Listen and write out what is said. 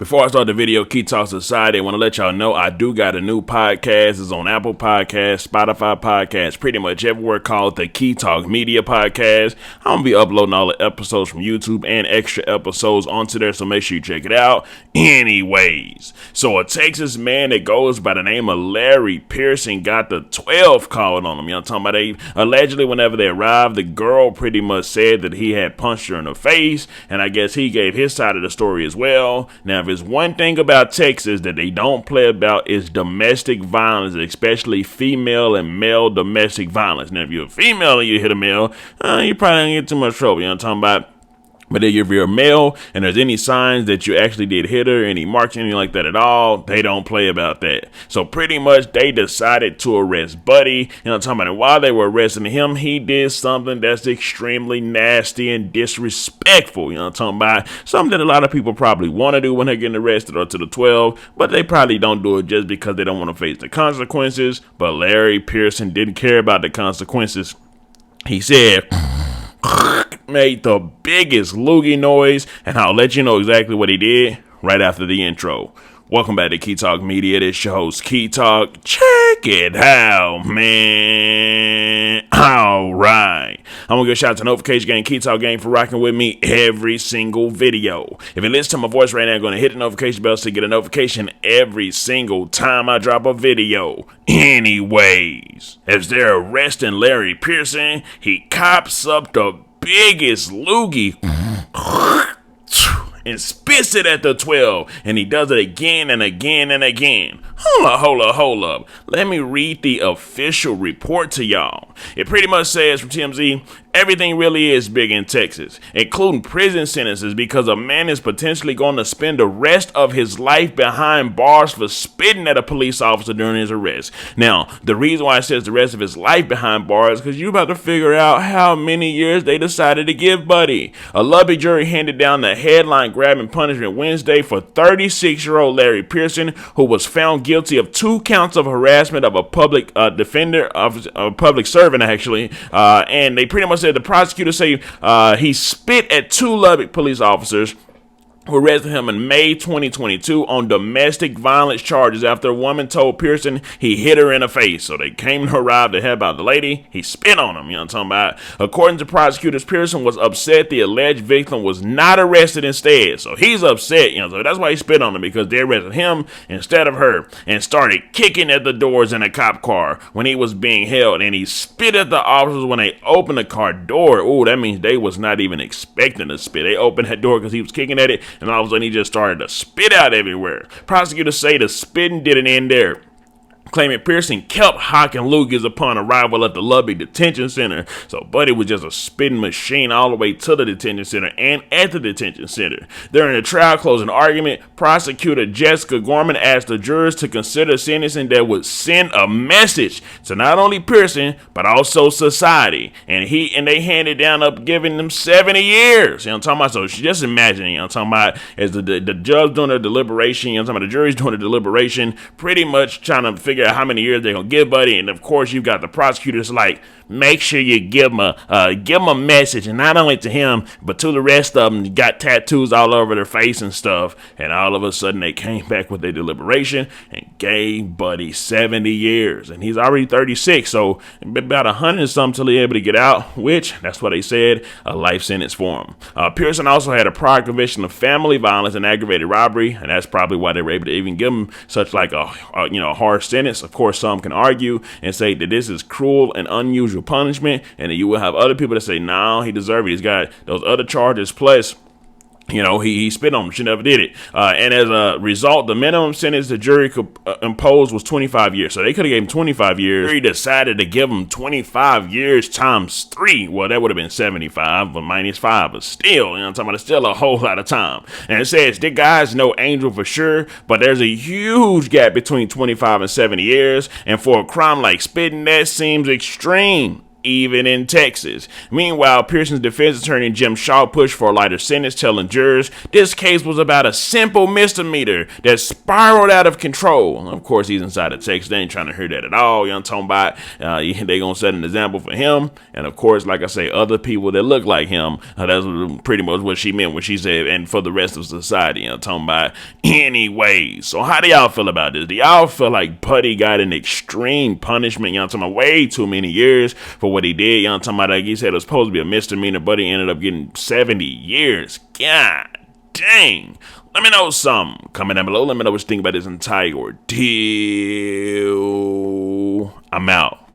Before I start the video, Key Talk Society, I want to let y'all know I do got a new podcast. It's on Apple Podcasts, Spotify Podcasts, pretty much everywhere, called the Key Talk Media Podcast. I'm going to be uploading all the episodes from YouTube and extra episodes onto there, so make sure you check it out. Anyways, so a Texas man that goes by the name of Larry Pearson got the 12 called on him. You know what I'm talking about? Allegedly, whenever they arrived, the girl pretty much said that he had punched her in the face, and I guess he gave his side of the story as well. Now, if there's one thing about Texas that they don't play about is domestic violence, especially female and male domestic violence. Now, if you're a female and you hit a male, you probably don't get too much trouble. You know what I'm talking about? But if you're a male and there's any signs that you actually did hit her, any marks, anything like that at all, they don't play about that. So pretty much they decided to arrest Buddy. You know what I'm talking about? And while they were arresting him, he did something that's extremely nasty and disrespectful. You know what I'm talking about? Something that a lot of people probably want to do when they're getting arrested or to the 12, but they probably don't do it just because they don't want to face the consequences. But Larry Pearson didn't care about the consequences. He said, made the biggest loogie noise, and I'll let you know exactly what he did right after the intro. Welcome back to Key Talk Media. This your host, Key Talk. Check it out, man. All right. I'm going to give a shout out to Notification Gang, Key Talk Gang for rocking with me every single video. If you listen to my voice right now, I'm going to hit the notification bell to get a notification every single time I drop a video. Anyways, as they're arresting Larry Pearson, he cops up the biggest loogie and spits it at the 12, and he does it again and again and again. Hold up. Let me read the official report to y'all. It pretty much says from TMZ, everything really is big in Texas, including prison sentences, because a man is potentially going to spend the rest of his life behind bars for spitting at a police officer during his arrest. Now, the reason why it says the rest of his life behind bars is because you're about to figure out how many years they decided to give Buddy. A Lubbock jury handed down the headline-grabbing punishment Wednesday for 36-year-old Larry Pearson, who was found guilty of 2 counts of harassment of a public defender, of a public servant, actually, and they pretty much said the prosecutor say he spit at 2 Lubbock police officers who arrested him in May 2022 on domestic violence charges after a woman told Pearson he hit her in the face. So they came to arrive to help about the lady. He spit on him, you know what I'm talking about? According to prosecutors, Pearson was upset the alleged victim was not arrested instead. So he's upset, you know, so that's why he spit on him, because they arrested him instead of her, and started kicking at the doors in a cop car when he was being held, and he spit at the officers when they opened the car door. Ooh, that means they was not even expecting to spit. They opened that door because he was kicking at it, and all of a sudden he just started to spit out everywhere. Prosecutors say the spitting didn't end there, claiming Pearson kept hocking loogies upon arrival at the Lubbock Detention Center. So Buddy was just a spitting machine all the way to the detention center and at the detention center. During the trial closing argument, prosecutor Jessica Gorman asked the jurors to consider sentencing that would send a message to not only Pearson but also society. And they handed down up giving them 70 years. You know what I'm talking about? So just imagine, you know what I'm talking about, as the judge doing their deliberation, you know what I'm talking about, the jury's doing their deliberation, pretty much trying to figure out how many years they're gonna give Buddy. And of course you've got the prosecutors like, make sure you give him a message, and not only to him but to the rest of them. Got tattoos all over their face and stuff, and all of a sudden they came back with their deliberation and gave Buddy 70 years, and he's already 36, so about 100 and something till he's able to get out, which that's what they said, a life sentence for him. Pearson also had a prior conviction of family violence and aggravated robbery, and that's probably why they were able to even give him such like a harsh sentence. Of course, some can argue and say that this is cruel and unusual punishment, and then you will have other people that say, no, he deserved it. He's got those other charges, plus, you know, he spit on him. She never did it. And as a result, the minimum sentence the jury could impose was 25 years. So they could have gave him 25 years. The jury decided to give him 25 years times 3. Well, that would have been 75, but minus 5. But still, you know what I'm talking about? It's still a whole lot of time. And it says, the guy's no angel for sure, but there's a huge gap between 25 and 70 years. And for a crime like spitting, that seems extreme. even in Texas. Meanwhile, Pearson's defense attorney Jim Shaw pushed for a lighter sentence, telling jurors this case was about a simple misdemeanor that spiraled out of control. Of course, he's inside of Texas. They ain't trying to hear that at all. You know what I'm talking about? They gonna set an example for him. And of course, like I say, other people that look like him. That's pretty much what she meant when she said, and for the rest of society. You know what I'm talking about? Anyway, so how do y'all feel about this? Do y'all feel like Putty got an extreme punishment? You know what I'm talking about? Way too many years for what he did. You know what I'm talking about? Like he said, it was supposed to be a misdemeanor, but he ended up getting 70 years. God dang. Let me know something. Comment down below. Let me know what you think about this entire ordeal. I'm out.